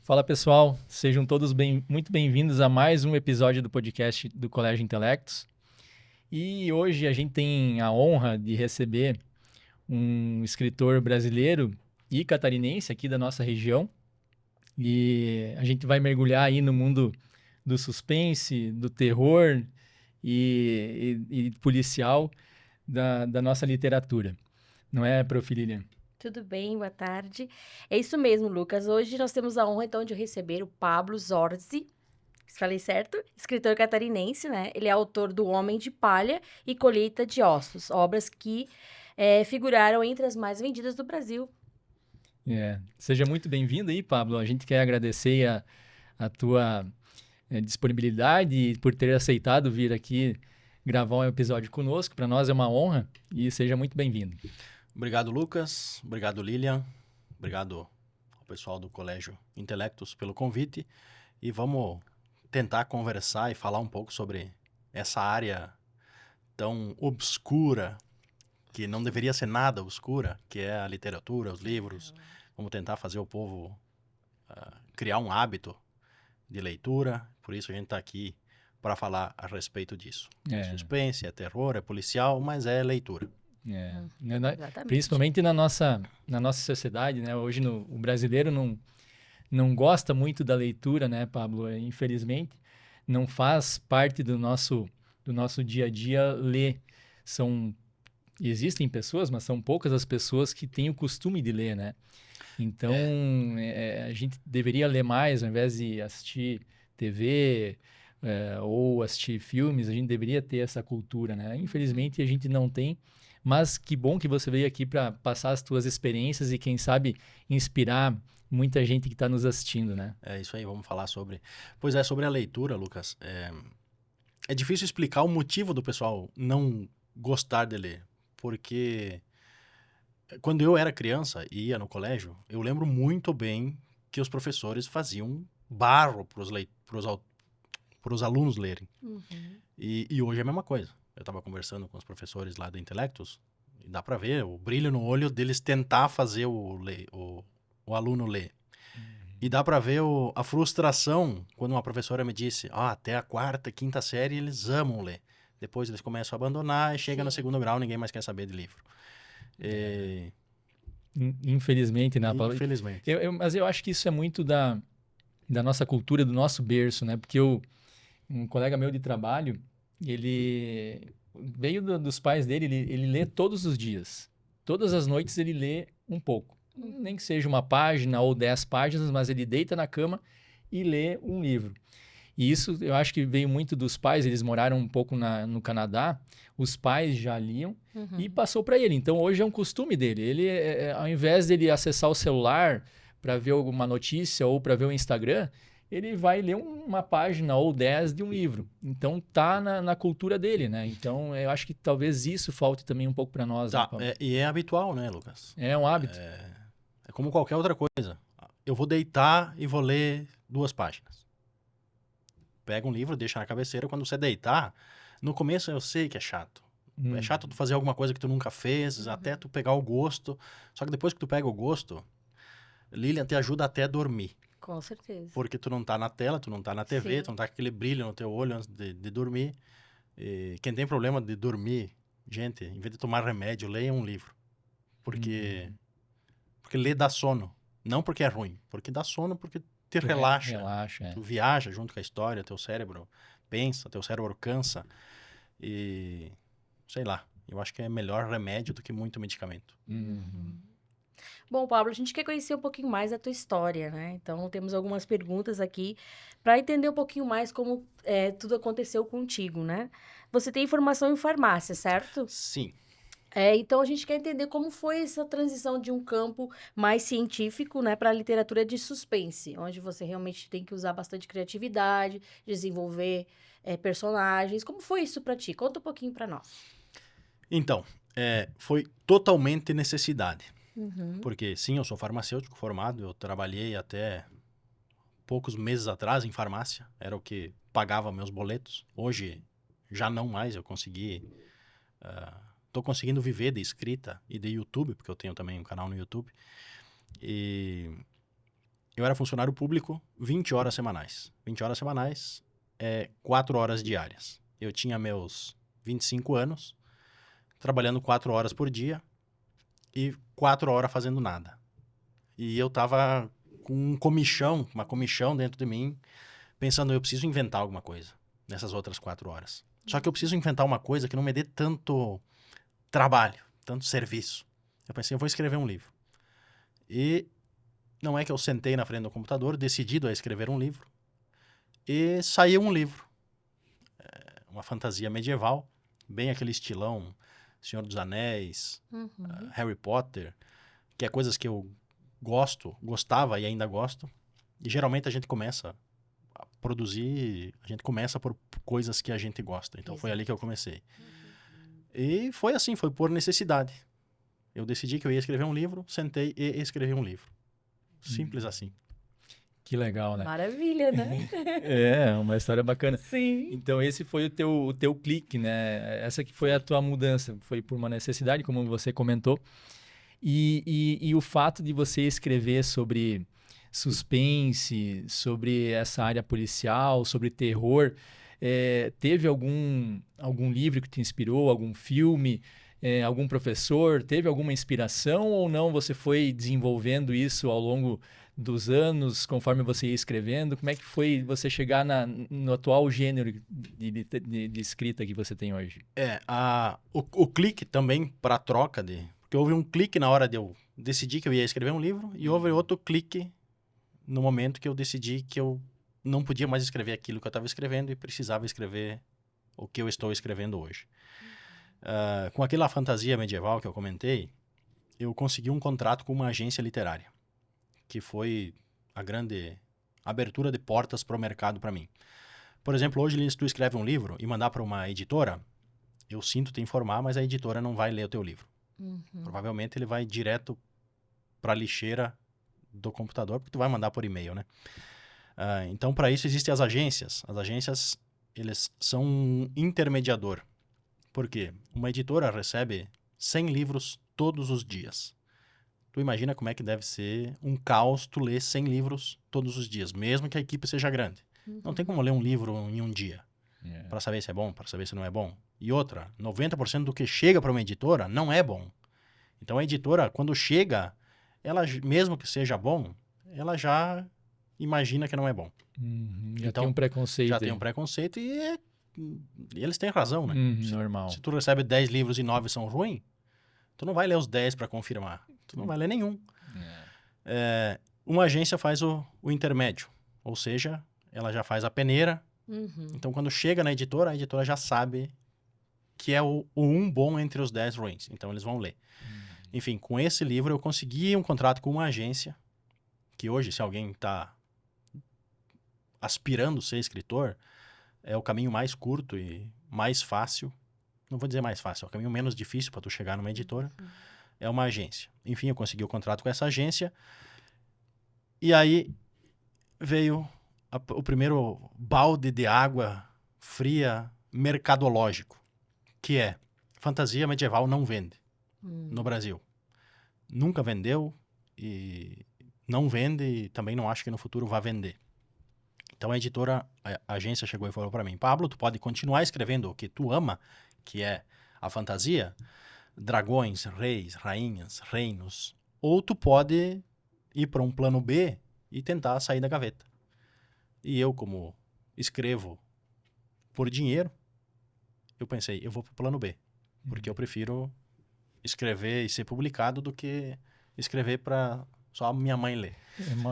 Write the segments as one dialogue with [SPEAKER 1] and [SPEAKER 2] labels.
[SPEAKER 1] Fala pessoal, sejam todos muito bem-vindos a mais um episódio do podcast do Colégio Intelectus. E hoje a gente tem a honra de receber um escritor brasileiro e catarinense aqui da nossa região. E a gente vai mergulhar aí no mundo do suspense, do terror e policial da nossa literatura. Não é, Prof. Lilian?
[SPEAKER 2] Tudo bem, boa tarde. É isso mesmo, Lucas. Hoje nós temos a honra, então, de receber o Pablo Zorzi, falei certo? Escritor catarinense, né? Ele é autor do Homem de Palha e Colheita de Ossos, obras que figuraram entre as mais vendidas do Brasil.
[SPEAKER 1] Seja muito bem-vindo aí, Pablo. A gente quer agradecer a tua disponibilidade por ter aceitado vir aqui gravar um episódio conosco. Para nós é uma honra e seja muito bem-vindo.
[SPEAKER 3] Obrigado, Lucas. Obrigado, Lilian. Obrigado ao pessoal do Colégio Intelectus pelo convite. E vamos tentar conversar e falar um pouco sobre essa área tão obscura, que não deveria ser nada obscura, que é a literatura, os livros. Vamos tentar fazer o povo criar um hábito de leitura. Por isso a gente está aqui para falar a respeito disso. É suspense, é terror, é policial, mas é leitura.
[SPEAKER 1] Principalmente na nossa sociedade, né? Hoje o brasileiro não gosta muito da leitura, né, Pablo? Infelizmente, não faz parte do nosso dia a dia ler. Existem pessoas, mas são poucas as pessoas que têm o costume de ler, né? Então, a gente deveria ler mais, ao invés de assistir TV ou assistir filmes, a gente deveria ter essa cultura, né? Infelizmente, a gente não tem. Mas que bom que você veio aqui para passar as tuas experiências e, quem sabe, inspirar muita gente que está nos assistindo, né?
[SPEAKER 3] É isso aí, vamos falar sobre... Pois é, sobre a leitura, Lucas. É difícil explicar o motivo do pessoal não gostar de ler. Porque quando eu era criança e ia no colégio, eu lembro muito bem que os professores faziam barro para os alunos lerem.
[SPEAKER 2] Uhum.
[SPEAKER 3] E hoje é a mesma coisa. Eu estava conversando com os professores lá do Intelectus e dá para ver o brilho no olho deles tentar fazer o aluno ler. E dá para ver a frustração quando uma professora me disse até a quarta, quinta série eles amam ler. Depois eles começam a abandonar e chega no segundo grau, ninguém mais quer saber de livro.
[SPEAKER 1] Infelizmente, né, Paulo?
[SPEAKER 3] Infelizmente.
[SPEAKER 1] Mas eu acho que isso é muito da nossa cultura, do nosso berço, né? Porque um colega meu de trabalho, ele veio dos pais dele, ele lê todos os dias. Todas as noites ele lê um pouco. Nem que seja uma página ou 10 páginas, mas ele deita na cama e lê um livro. E isso eu acho que veio muito dos pais, eles moraram um pouco no Canadá, os pais já liam e passou para ele. Então hoje é um costume dele. Ele, ao invés dele acessar o celular para ver alguma notícia ou para ver o Instagram, ele vai ler uma página ou 10 de um livro. Então tá na cultura dele, né? Então eu acho que talvez isso falte também um pouco para nós.
[SPEAKER 3] Tá,
[SPEAKER 1] né,
[SPEAKER 3] e é habitual, né, Lucas?
[SPEAKER 1] É um hábito.
[SPEAKER 3] É como qualquer outra coisa. Eu vou deitar e vou ler 2 páginas. Pega um livro, deixa na cabeceira. Quando você deitar, no começo eu sei que é chato. É chato tu fazer alguma coisa que tu nunca fez, até tu pegar o gosto. Só que depois que tu pega o gosto, Lilian, te ajuda até a dormir.
[SPEAKER 2] Com certeza.
[SPEAKER 3] Porque tu não tá na tela, tu não tá na TV,
[SPEAKER 2] Sim.
[SPEAKER 3] tu não tá com aquele brilho no teu olho antes de dormir. E quem tem problema de dormir, gente, em vez de tomar remédio, leia um livro. Porque ler dá sono. Não porque é ruim, porque dá sono, porque te relaxa.
[SPEAKER 1] Relaxa,
[SPEAKER 3] Tu viaja junto com a história, teu cérebro pensa, teu cérebro cansa. E sei lá, eu acho que é melhor remédio do que muito medicamento.
[SPEAKER 2] Bom, Pablo, a gente quer conhecer um pouquinho mais da tua história, né? Então, temos algumas perguntas aqui para entender um pouquinho mais como tudo aconteceu contigo, né? Você tem formação em farmácia, certo?
[SPEAKER 3] Sim.
[SPEAKER 2] Então, a gente quer entender como foi essa transição de um campo mais científico, né, para a literatura de suspense, onde você realmente tem que usar bastante criatividade, desenvolver personagens. Como foi isso para ti? Conta um pouquinho para nós.
[SPEAKER 3] Então, foi totalmente necessidade. Porque, sim, eu sou farmacêutico formado, eu trabalhei até poucos meses atrás em farmácia, era o que pagava meus boletos. Hoje, já não mais, eu consegui... Tô conseguindo viver de escrita e de YouTube, porque eu tenho também um canal no YouTube. E eu era funcionário público 20 horas semanais. 20 horas semanais é 4 horas diárias. Eu tinha meus 25 anos, trabalhando 4 horas por dia e 4 horas fazendo nada. E eu tava com uma comichão dentro de mim, pensando, eu preciso inventar alguma coisa nessas outras 4 horas. Só que eu preciso inventar uma coisa que não me dê tanto trabalho, tanto serviço. Eu pensei, eu vou escrever um livro. E não é que eu sentei na frente do computador, decidido a escrever um livro, e saiu um livro. Uma fantasia medieval, bem aquele estilão Senhor dos Anéis, Harry Potter, que é coisas que eu gostava e ainda gosto. E geralmente a gente começa a produzir, a gente começa por coisas que a gente gosta. Então foi ali que eu comecei. E foi assim, foi por necessidade. Eu decidi que eu ia escrever um livro, sentei e escrevi um livro. Simples assim.
[SPEAKER 1] Que legal, né?
[SPEAKER 2] Maravilha, né?
[SPEAKER 1] É, uma história bacana.
[SPEAKER 2] Sim.
[SPEAKER 1] Então, esse foi o teu clique, né? Essa que foi a tua mudança. Foi por uma necessidade, como você comentou. E o fato de você escrever sobre suspense, sobre essa área policial, sobre terror, teve algum livro que te inspirou, algum filme, algum professor? Teve alguma inspiração ou não? Você foi desenvolvendo isso ao longo dos anos, conforme você ia escrevendo? Como é que foi você chegar no atual gênero de escrita que você tem hoje?
[SPEAKER 3] O clique também para troca de... Porque houve um clique na hora de eu decidir que eu ia escrever um livro e houve outro clique no momento que eu decidi que eu não podia mais escrever aquilo que eu estava escrevendo e precisava escrever o que eu estou escrevendo hoje. Com aquela fantasia medieval que eu comentei, eu consegui um contrato com uma agência literária, que foi a grande abertura de portas para o mercado para mim. Por exemplo, hoje, se tu escreve um livro e mandar para uma editora, eu sinto te informar, mas a editora não vai ler o teu livro. Provavelmente ele vai direto para a lixeira do computador, porque tu vai mandar por e-mail, né? Então, para isso, existem as agências. As agências, eles são um intermediador. Por quê? Uma editora recebe 100 livros todos os dias. Tu imagina como é que deve ser um caos tu ler 100 livros todos os dias, mesmo que a equipe seja grande. Não tem como ler um livro em um dia para saber se é bom, para saber se não é bom. E outra, 90% do que chega para uma editora não é bom. Então a editora, quando chega, ela, mesmo que seja bom, ela já imagina que não é bom.
[SPEAKER 1] Já
[SPEAKER 3] Então,
[SPEAKER 1] tem um preconceito.
[SPEAKER 3] Já tem um preconceito e eles têm razão, né?
[SPEAKER 1] Normal.
[SPEAKER 3] Se tu recebe 10 livros e 9 são ruins, tu não vai ler os 10 para confirmar. Tu não vai ler nenhum. Uma agência faz o intermédio. Ou seja, ela já faz a peneira. Então, quando chega na editora, a editora já sabe que é o um bom entre os 10 ruins. Então, eles vão ler. Enfim, com esse livro, eu consegui um contrato com uma agência, que hoje, se alguém está aspirando a ser escritor, é o caminho mais curto e mais fácil. Não vou dizer mais fácil, é o caminho menos difícil para tu chegar numa editora. É uma agência. Enfim, eu consegui o contrato com essa agência. E aí veio o primeiro balde de água fria mercadológico, que é fantasia medieval não vende no Brasil. Nunca vendeu e não vende e também não acho que no futuro vá vender. Então a editora, a agência chegou e falou para mim: Pablo, tu pode continuar escrevendo o que tu ama, que é a fantasia, dragões, reis, rainhas, reinos, ou tu pode ir para um plano B e tentar sair da gaveta. E eu, como escrevo por dinheiro, eu pensei, eu vou para o plano B, porque eu prefiro escrever e ser publicado do que escrever para só a minha mãe ler.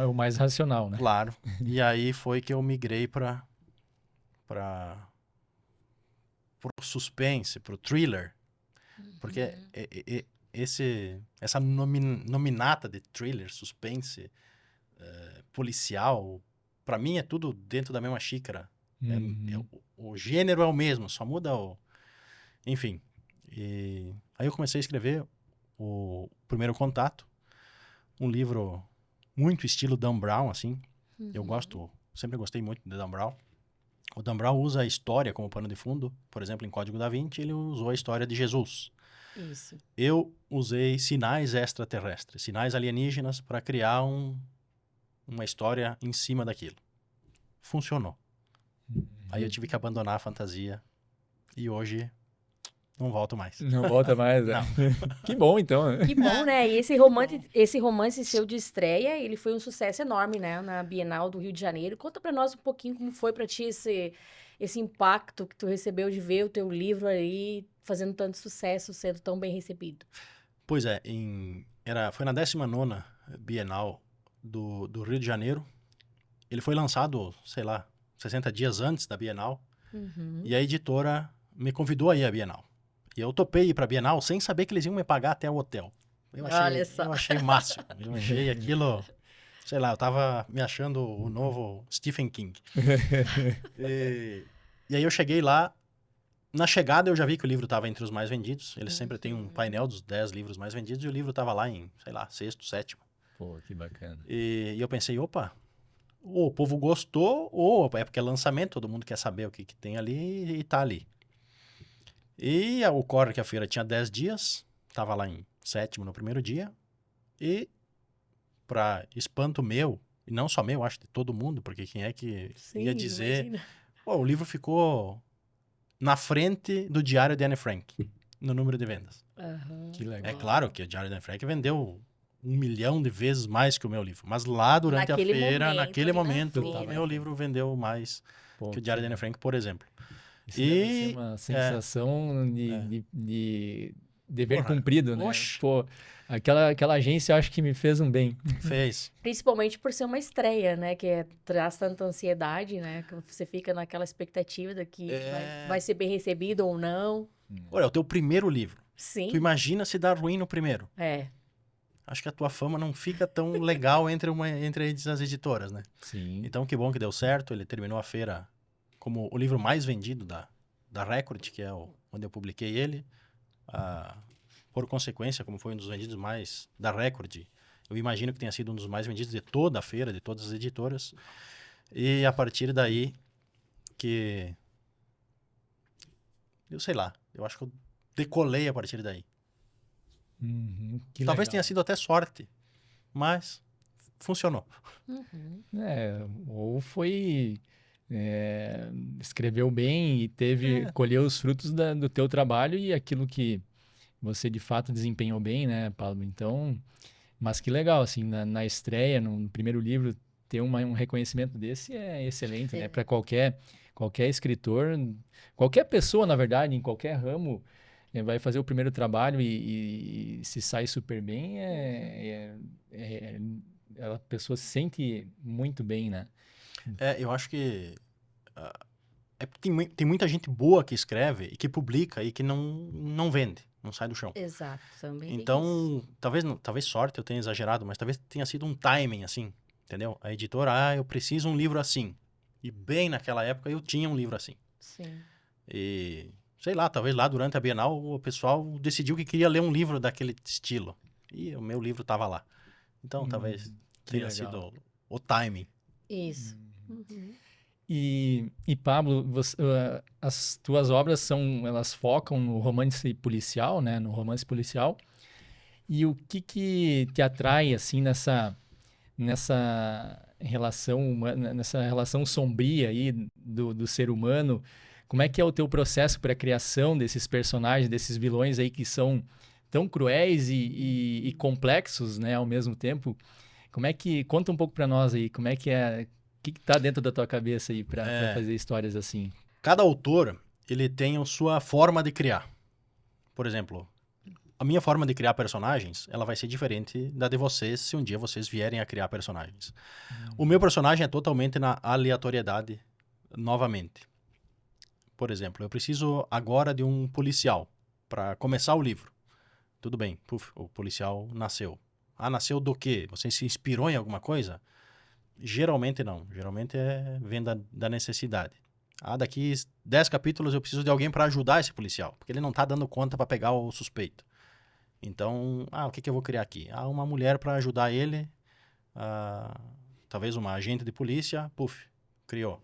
[SPEAKER 1] É o mais racional, né?
[SPEAKER 3] Claro. E aí foi que eu migrei para o suspense, para o thriller. Porque essa nominata de thriller, suspense, policial, para mim é tudo dentro da mesma xícara. O gênero é o mesmo, só muda o... Enfim. E aí eu comecei a escrever o Primeiro Contato, um livro muito estilo Dan Brown, assim. Eu sempre gostei muito de Dan Brown. O Dan Brown usa a história como pano de fundo. Por exemplo, em Código da Vinci, ele usou a história de Jesus.
[SPEAKER 2] Isso.
[SPEAKER 3] Eu usei sinais extraterrestres, sinais alienígenas, para criar uma história em cima daquilo. Funcionou. Aí eu tive que abandonar a fantasia e hoje não volto mais.
[SPEAKER 1] Não volta mais, né?
[SPEAKER 3] Não.
[SPEAKER 1] Que bom, então. Né?
[SPEAKER 2] Que bom, né? E esse romance seu de estreia, ele foi um sucesso enorme, né? Na Bienal do Rio de Janeiro. Conta pra nós um pouquinho como foi pra ti esse impacto que tu recebeu de ver o teu livro aí fazendo tanto sucesso, sendo tão bem recebido.
[SPEAKER 3] Pois é, foi na 19ª Bienal do Rio de Janeiro. Ele foi lançado, sei lá, 60 dias antes da Bienal.
[SPEAKER 2] Uhum.
[SPEAKER 3] E a editora me convidou a ir à Bienal. E eu topei ir pra Bienal sem saber que eles iam me pagar até o hotel.
[SPEAKER 2] Olha só.
[SPEAKER 3] Eu achei o máximo. Eu achei aquilo... Sei lá, eu tava me achando o novo Stephen King. E aí eu cheguei lá. Na chegada eu já vi que o livro estava entre os mais vendidos. Eles sempre têm um painel dos 10 livros mais vendidos. E o livro estava lá em, sei lá, 6º, 7º.
[SPEAKER 1] Pô, que bacana.
[SPEAKER 3] E eu pensei, opa... Ou o povo gostou, ou é porque é lançamento, todo mundo quer saber o que tem ali e tá ali. E ocorre que a feira tinha 10 dias, tava lá em 7º no primeiro dia, e para espanto meu, e não só meu, acho de todo mundo, porque quem é que ia dizer...
[SPEAKER 2] Imagina.
[SPEAKER 3] Pô, o livro ficou na frente do Diário de Anne Frank, no número de vendas.
[SPEAKER 2] Aham.
[SPEAKER 1] Que legal.
[SPEAKER 3] É claro que o Diário de Anne Frank vendeu 1 milhão de vezes mais que o meu livro. Mas lá durante
[SPEAKER 2] Naquele
[SPEAKER 3] a feira,
[SPEAKER 2] momento,
[SPEAKER 3] naquele
[SPEAKER 2] ali na
[SPEAKER 3] momento,
[SPEAKER 2] feira.
[SPEAKER 3] o meu livro vendeu mais
[SPEAKER 1] Pô,
[SPEAKER 3] que o Diário de Anne Frank, por exemplo.
[SPEAKER 1] Isso deve ser
[SPEAKER 3] E...
[SPEAKER 1] uma sensação de dever
[SPEAKER 3] Porra,
[SPEAKER 1] cumprido, né?
[SPEAKER 3] oxe.
[SPEAKER 1] Pô, aquela agência eu acho que me fez um bem.
[SPEAKER 3] Fez.
[SPEAKER 2] Principalmente por ser uma estreia, né? Que traz tanta ansiedade, né? Que você fica naquela expectativa de que vai ser bem recebido ou não.
[SPEAKER 3] Olha, é o teu primeiro livro.
[SPEAKER 2] Sim.
[SPEAKER 3] Tu imagina se dá ruim no primeiro.
[SPEAKER 2] É.
[SPEAKER 3] Acho que a tua fama não fica tão legal entre as editoras, né?
[SPEAKER 1] Sim.
[SPEAKER 3] Então, que bom que deu certo. Ele terminou a feira como o livro mais vendido da Record, que é onde eu publiquei ele. Por consequência, como foi um dos vendidos mais da Record, eu imagino que tenha sido um dos mais vendidos de toda a feira, de todas as editoras. E a partir daí que... Eu sei lá, eu acho que eu decolei a partir daí.
[SPEAKER 1] Uhum, que
[SPEAKER 3] Talvez
[SPEAKER 1] legal.
[SPEAKER 3] tenha sido até sorte, mas funcionou.
[SPEAKER 2] Uhum.
[SPEAKER 1] Ou foi... escreveu bem e colheu os frutos do teu trabalho e aquilo que você de fato desempenhou bem, né, Paulo? Então, mas que legal, assim, na estreia, no primeiro livro, ter um reconhecimento desse é excelente, né? Para qualquer escritor, qualquer pessoa, na verdade, em qualquer ramo, vai fazer o primeiro trabalho e se sai super bem, a pessoa se sente muito bem, né?
[SPEAKER 3] Eu acho que tem muita gente boa que escreve e que publica e que não vende, não sai do chão.
[SPEAKER 2] Exato, também tem isso.
[SPEAKER 3] Então, talvez sorte eu tenha exagerado, mas talvez tenha sido um timing assim, entendeu? A editora, eu preciso um livro assim. E bem naquela época eu tinha um livro assim.
[SPEAKER 2] Sim.
[SPEAKER 3] E, sei lá, talvez lá durante a Bienal o pessoal decidiu que queria ler um livro daquele estilo. E o meu livro estava lá. Então, talvez tenha sido o timing.
[SPEAKER 2] Isso. Uhum.
[SPEAKER 1] E Pablo, as tuas obras elas focam no romance policial, né? No romance policial. E o que te atrai, assim, nessa relação humana, nessa relação sombria aí do ser humano? Como é que é o teu processo para a criação desses personagens, desses vilões aí que são tão cruéis e complexos, né, ao mesmo tempo? Como é que... Conta um pouco para nós aí, como é que é... O que tá dentro da tua cabeça aí para fazer histórias assim?
[SPEAKER 3] Cada autor, ele tem a sua forma de criar. Por exemplo, a minha forma de criar personagens, ela vai ser diferente da de vocês se um dia vocês vierem a criar personagens. O meu personagem é totalmente na aleatoriedade, novamente. Por exemplo, eu preciso agora de um policial para começar o livro. Tudo bem, o policial nasceu. Nasceu do quê? Você se inspirou em alguma coisa? Geralmente não. Geralmente vem da necessidade. Daqui 10 capítulos eu preciso de alguém para ajudar esse policial, porque ele não está dando conta para pegar o suspeito. Então, o que eu vou criar aqui? Uma mulher para ajudar ele, talvez uma agente de polícia, criou.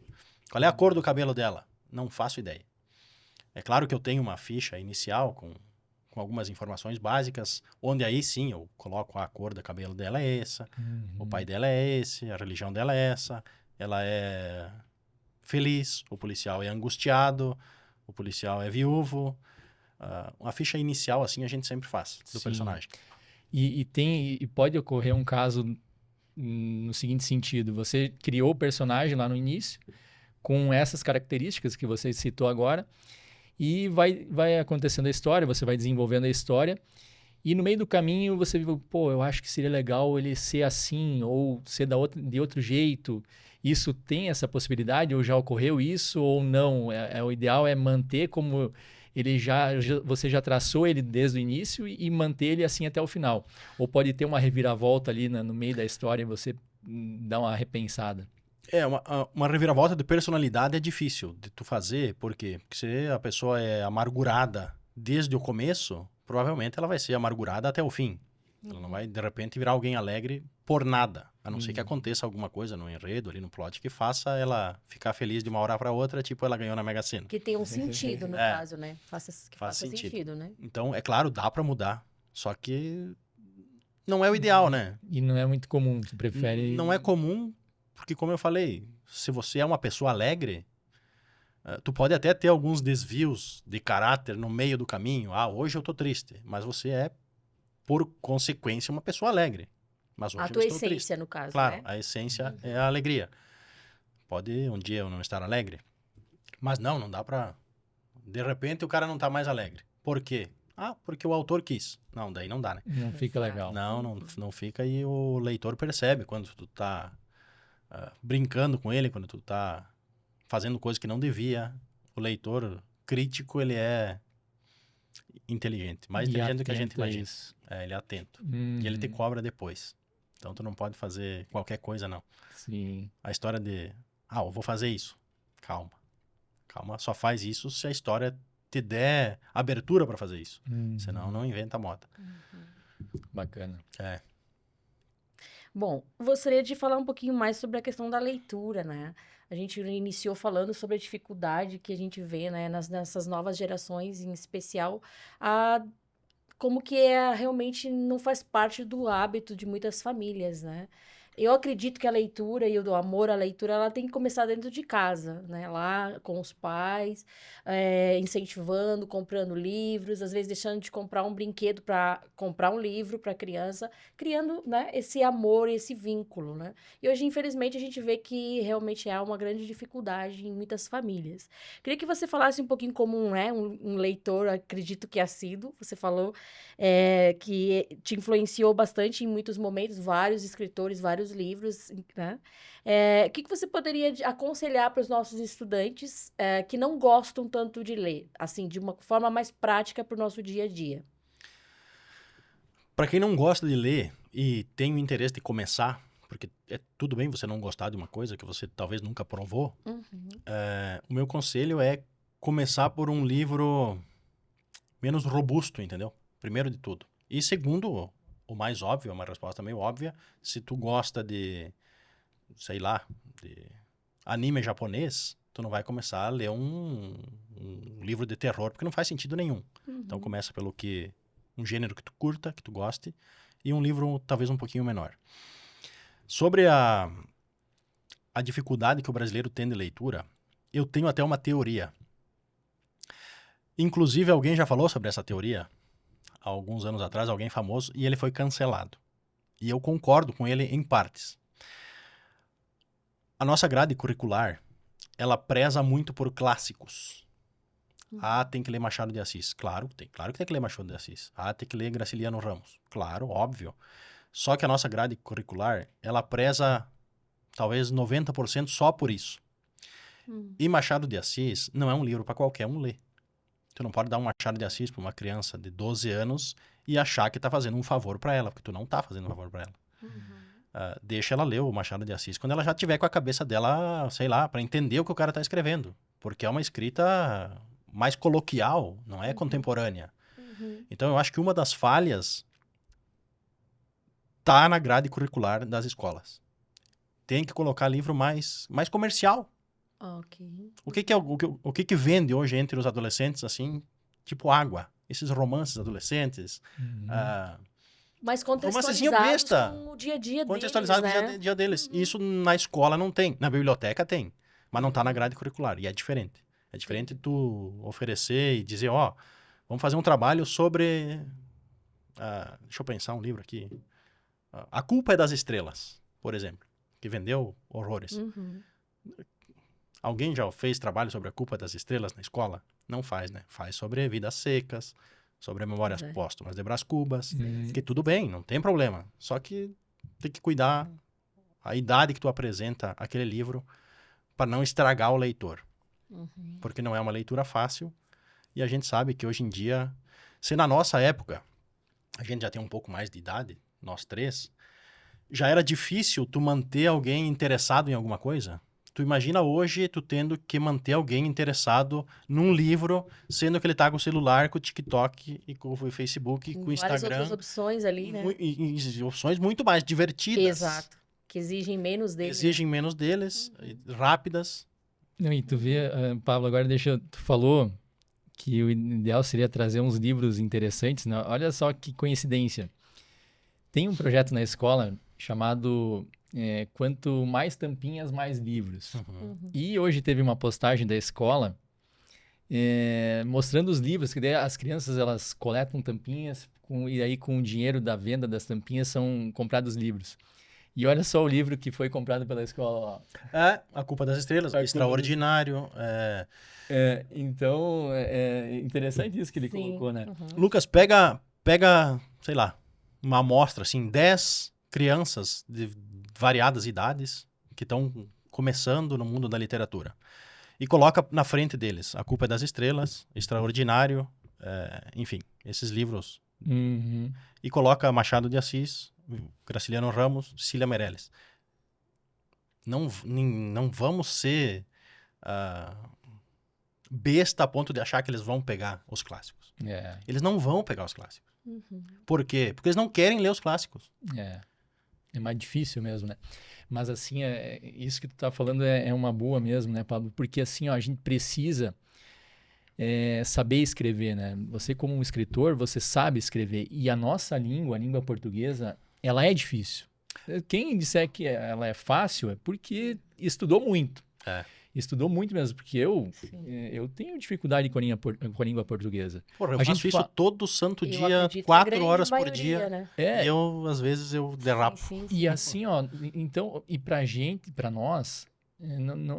[SPEAKER 3] Qual é a cor do cabelo dela? Não faço ideia. É claro que eu tenho uma ficha inicial com com algumas informações básicas, onde aí sim eu coloco a cor do cabelo dela é essa, o pai dela é esse, a religião dela é essa, ela é feliz, o policial é angustiado, o policial é viúvo. Uma ficha inicial, assim, a gente sempre faz do
[SPEAKER 1] Sim.
[SPEAKER 3] personagem.
[SPEAKER 1] E pode ocorrer um caso no seguinte sentido: você criou o personagem lá no início, com essas características que você citou agora, e vai acontecendo a história, você vai desenvolvendo a história, e no meio do caminho você viu, pô, eu acho que seria legal ele ser assim, ou ser de outro jeito. Isso tem essa possibilidade, ou já ocorreu isso, ou não? O ideal é manter como ele você já traçou ele desde o início e manter ele assim até o final. Ou pode ter uma reviravolta ali no meio da história e você dá uma repensada.
[SPEAKER 3] Uma reviravolta de personalidade é difícil de tu fazer, por quê? Porque se a pessoa é amargurada desde o começo, provavelmente ela vai ser amargurada até o fim. Ela não vai, de repente, virar alguém alegre por nada. A não ser que aconteça alguma coisa no enredo, ali no plot, que faça ela ficar feliz de uma hora para outra, tipo ela ganhou na Mega Sena.
[SPEAKER 2] Que tem um sentido, no caso, né? Faça sentido, né?
[SPEAKER 3] Então, é claro, dá para mudar. Só que não é o ideal, né?
[SPEAKER 1] E não é muito comum, tu prefere...
[SPEAKER 3] Não é comum, porque como eu falei, se você é uma pessoa alegre, tu pode até ter alguns desvios de caráter no meio do caminho. Hoje eu tô triste, mas você é, por consequência, uma pessoa alegre. Mas hoje
[SPEAKER 2] A
[SPEAKER 3] eu
[SPEAKER 2] tua
[SPEAKER 3] estou
[SPEAKER 2] essência,
[SPEAKER 3] triste.
[SPEAKER 2] no caso,
[SPEAKER 3] Claro,
[SPEAKER 2] né?
[SPEAKER 3] a essência é a alegria. Pode um dia eu não estar alegre, mas não dá pra... De repente o cara não tá mais alegre. Por quê? Porque o autor quis. Não, daí não dá, né?
[SPEAKER 1] Não fica legal.
[SPEAKER 3] Não fica, e o leitor percebe quando tu tá brincando com ele, quando tu tá fazendo coisa que não devia. O leitor crítico, ele é inteligente, mais inteligente do que a gente imagina. Ele é atento. E ele te cobra depois. Então tu não pode fazer qualquer coisa, não.
[SPEAKER 1] Sim.
[SPEAKER 3] A história de, eu vou fazer isso. Calma, só faz isso se a história te der abertura para fazer isso. Senão não inventa moda.
[SPEAKER 1] Bacana.
[SPEAKER 2] Bom, gostaria de falar um pouquinho mais sobre a questão da leitura, né? A gente iniciou falando sobre a dificuldade que a gente vê, né, nessas novas gerações, em especial, como que realmente não faz parte do hábito de muitas famílias, né? Eu acredito que a leitura e o amor à leitura, ela tem que começar dentro de casa, né? Lá com os pais, incentivando, comprando livros, às vezes deixando de comprar um brinquedo para comprar um livro para a criança, criando, né, esse amor, esse vínculo, né? E hoje, infelizmente, a gente vê que realmente há uma grande dificuldade em muitas famílias. Queria que você falasse um pouquinho como um leitor, acredito que assíduo, você falou que te influenciou bastante em muitos momentos, vários escritores, vários livros, né? O que você poderia aconselhar para os nossos estudantes que não gostam tanto de ler, assim, de uma forma mais prática para o nosso dia a dia?
[SPEAKER 3] Para quem não gosta de ler e tem o interesse de começar, porque é tudo bem você não gostar de uma coisa que você talvez nunca provou, o meu conselho é começar por um livro menos robusto, entendeu? Primeiro de tudo. E segundo, o mais óbvio, uma resposta meio óbvia, se tu gosta de, sei lá, de anime japonês, tu não vai começar a ler um livro de terror, porque não faz sentido nenhum. Então começa pelo um gênero que tu curta, que tu goste, e um livro talvez um pouquinho menor. Sobre a dificuldade que o brasileiro tem de leitura, eu tenho até uma teoria. Inclusive, alguém já falou sobre essa teoria há alguns anos atrás, alguém famoso, e ele foi cancelado. E eu concordo com ele em partes. A nossa grade curricular, ela preza muito por clássicos. Tem que ler Machado de Assis. Claro que tem que ler Machado de Assis. Tem que ler Graciliano Ramos. Claro, óbvio. Só que a nossa grade curricular, ela preza talvez 90% só por isso. E Machado de Assis não é um livro para qualquer um ler. Tu não pode dar um Machado de Assis para uma criança de 12 anos e achar que tá fazendo um favor para ela, porque tu não tá fazendo um favor para ela. Deixa ela ler o Machado de Assis quando ela já tiver com a cabeça dela, sei lá, para entender o que o cara tá escrevendo. Porque é uma escrita mais coloquial, não é contemporânea. Então eu acho que uma das falhas tá na grade curricular das escolas. Tem que colocar livro mais comercial.
[SPEAKER 2] Ok.
[SPEAKER 3] O que que vende hoje entre os adolescentes, assim, tipo água? esses romances adolescentes,
[SPEAKER 2] Mas
[SPEAKER 3] romancezinho
[SPEAKER 2] contextualizados
[SPEAKER 3] besta.
[SPEAKER 2] com o dia a dia
[SPEAKER 3] contextualizados
[SPEAKER 2] deles,
[SPEAKER 3] no
[SPEAKER 2] né?
[SPEAKER 3] dia deles. Isso na escola não tem. Na biblioteca tem. Mas não tá na grade curricular. E é diferente. É diferente tu oferecer e dizer, ó, vamos fazer um trabalho sobre... deixa eu pensar um livro aqui. A Culpa é das Estrelas, por exemplo. Que vendeu horrores. Alguém já fez trabalho sobre a Culpa das Estrelas na escola? Não faz, né? Faz sobre Vidas Secas, sobre Memórias Póstumas de Brás Cubas, que tudo bem, não tem problema. Só que tem que cuidar a idade que tu apresenta aquele livro para não estragar o leitor. Porque não é uma leitura fácil e a gente sabe que hoje em dia, se na nossa época, a gente já tem um pouco mais de idade, nós três, já era difícil tu manter alguém interessado em alguma coisa. Tu imagina hoje tu tendo que manter alguém interessado num livro, sendo que ele tá com o celular, com o TikTok e com o Facebook, com o
[SPEAKER 2] Várias
[SPEAKER 3] Instagram.
[SPEAKER 2] outras opções ali, né?
[SPEAKER 3] E opções muito mais divertidas.
[SPEAKER 2] Exato. Que exigem menos deles.
[SPEAKER 3] Exigem menos deles, rápidas.
[SPEAKER 1] Não, e tu vê, Pablo, agora tu falou que o ideal seria trazer uns livros interessantes, né? Olha só que coincidência. Tem um projeto na escola chamado Quanto Mais Tampinhas, Mais Livros. E hoje teve uma postagem da escola mostrando os livros, que daí as crianças elas coletam tampinhas e aí com o dinheiro da venda das tampinhas são comprados livros. E olha só o livro que foi comprado pela escola. Ó.
[SPEAKER 3] A Culpa das Estrelas, Extraordinário.
[SPEAKER 1] Então, é interessante isso que ele colocou, né?
[SPEAKER 3] Lucas, pega, sei lá, uma amostra, assim, 10 crianças de variadas idades que estão começando no mundo da literatura. E coloca na frente deles A Culpa é das Estrelas, Extraordinário, enfim, esses livros. E coloca Machado de Assis, Graciliano Ramos, Cecília Meirelles. Não vamos ser besta a ponto de achar que eles vão pegar os clássicos. Eles não vão pegar os clássicos. Por quê? Porque eles não querem ler os clássicos.
[SPEAKER 1] É mais difícil mesmo, né? Mas assim, isso que tu tá falando é uma boa mesmo, né, Pablo? Porque assim, ó, a gente precisa saber escrever, né? Você como um escritor, você sabe escrever. E a nossa língua, a língua portuguesa, ela é difícil. Quem disser que ela é fácil é porque estudou muito. Estudou muito mesmo, porque eu tenho dificuldade com a língua portuguesa.
[SPEAKER 3] Porra, eu faço isso todo santo dia, 4 horas por dia. Né? E eu, às vezes, eu derrapo.
[SPEAKER 2] Sim.
[SPEAKER 1] E assim, ó, então, e pra gente, pra nós,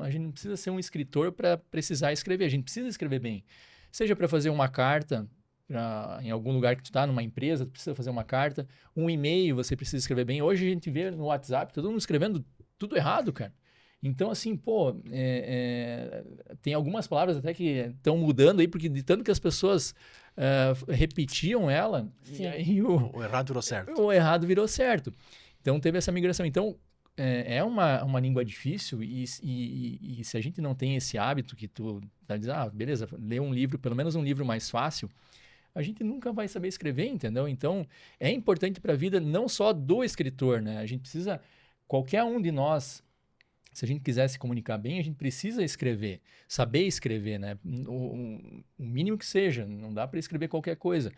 [SPEAKER 1] a gente não precisa ser um escritor para precisar escrever. A gente precisa escrever bem. Seja para fazer uma carta, em algum lugar que tu tá, numa empresa, tu precisa fazer uma carta. Um e-mail, você precisa escrever bem. Hoje a gente vê no WhatsApp, todo mundo escrevendo tudo errado, cara. Então, assim, pô, tem algumas palavras até que estão mudando aí, porque de tanto que as pessoas repetiam ela, e aí
[SPEAKER 3] o errado virou certo.
[SPEAKER 1] O errado virou certo. Então, teve essa migração. Então, é uma língua difícil e se a gente não tem esse hábito que tu tá dizendo, beleza, lê um livro, pelo menos um livro mais fácil, a gente nunca vai saber escrever, entendeu? Então, é importante para a vida não só do escritor, né? A gente precisa, qualquer um de nós, se a gente quiser se comunicar bem, a gente precisa escrever, saber escrever, né? O mínimo que seja, não dá para escrever qualquer coisa.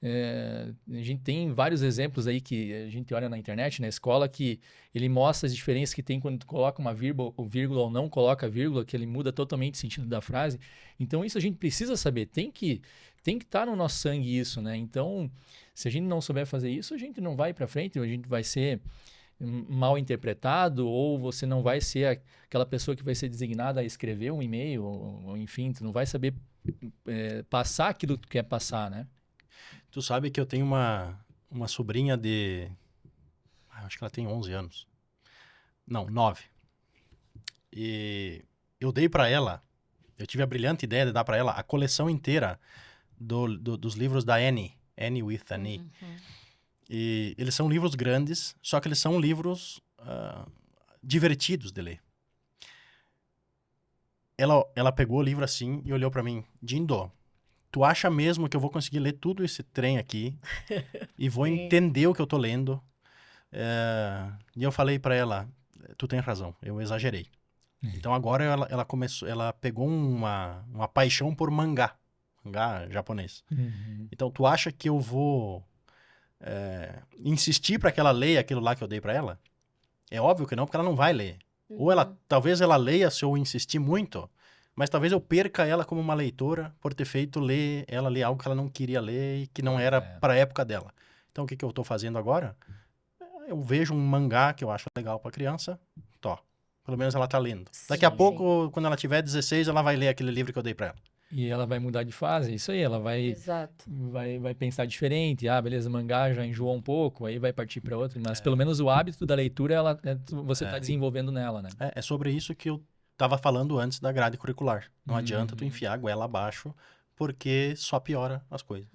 [SPEAKER 1] A gente tem vários exemplos aí que a gente olha na internet, na escola, que ele mostra as diferenças que tem quando tu coloca uma vírgula ou não coloca vírgula, que ele muda totalmente o sentido da frase. Então, isso a gente precisa saber, tem que estar no nosso sangue isso, né? Então, se a gente não souber fazer isso, a gente não vai para frente, a gente vai ser mal interpretado, ou você não vai ser aquela pessoa que vai ser designada a escrever um e-mail, ou enfim, tu não vai saber passar aquilo que tu quer passar, né?
[SPEAKER 3] Tu sabe que eu tenho uma sobrinha de... acho que ela tem 11 anos. Não, 9. E eu dei para ela, eu tive a brilhante ideia de dar para ela a coleção inteira dos livros da Annie with an E. E eles são livros grandes, só que eles são livros divertidos de ler. Ela pegou o livro assim e olhou para mim, Dindo, tu acha mesmo que eu vou conseguir ler tudo esse trem aqui e vou entender o que eu tô lendo? E eu falei para ela, tu tem razão, eu exagerei. Então agora ela pegou uma paixão por mangá. mangá japonês.
[SPEAKER 1] Uhum.
[SPEAKER 3] Então, tu acha que eu vou insistir para que ela leia aquilo lá que eu dei para ela? É óbvio que não, porque ela não vai ler. Ou talvez ela leia se eu insistir muito, mas talvez eu perca ela como uma leitora por ter feito ela ler algo que ela não queria ler e que não era para a época dela. Então, o que eu estou fazendo agora? Eu vejo um mangá que eu acho legal para criança, pelo menos ela está lendo. Daqui a pouco, quando ela tiver 16, ela vai ler aquele livro que eu dei para ela.
[SPEAKER 1] E ela vai mudar de fase, isso aí, ela vai pensar diferente. Ah, beleza, mangá já enjoou um pouco, aí vai partir para outro. Mas pelo menos o hábito da leitura você está desenvolvendo nela, né?
[SPEAKER 3] É sobre isso que eu estava falando antes da grade curricular. Não adianta tu enfiar a goela abaixo, porque só piora as coisas.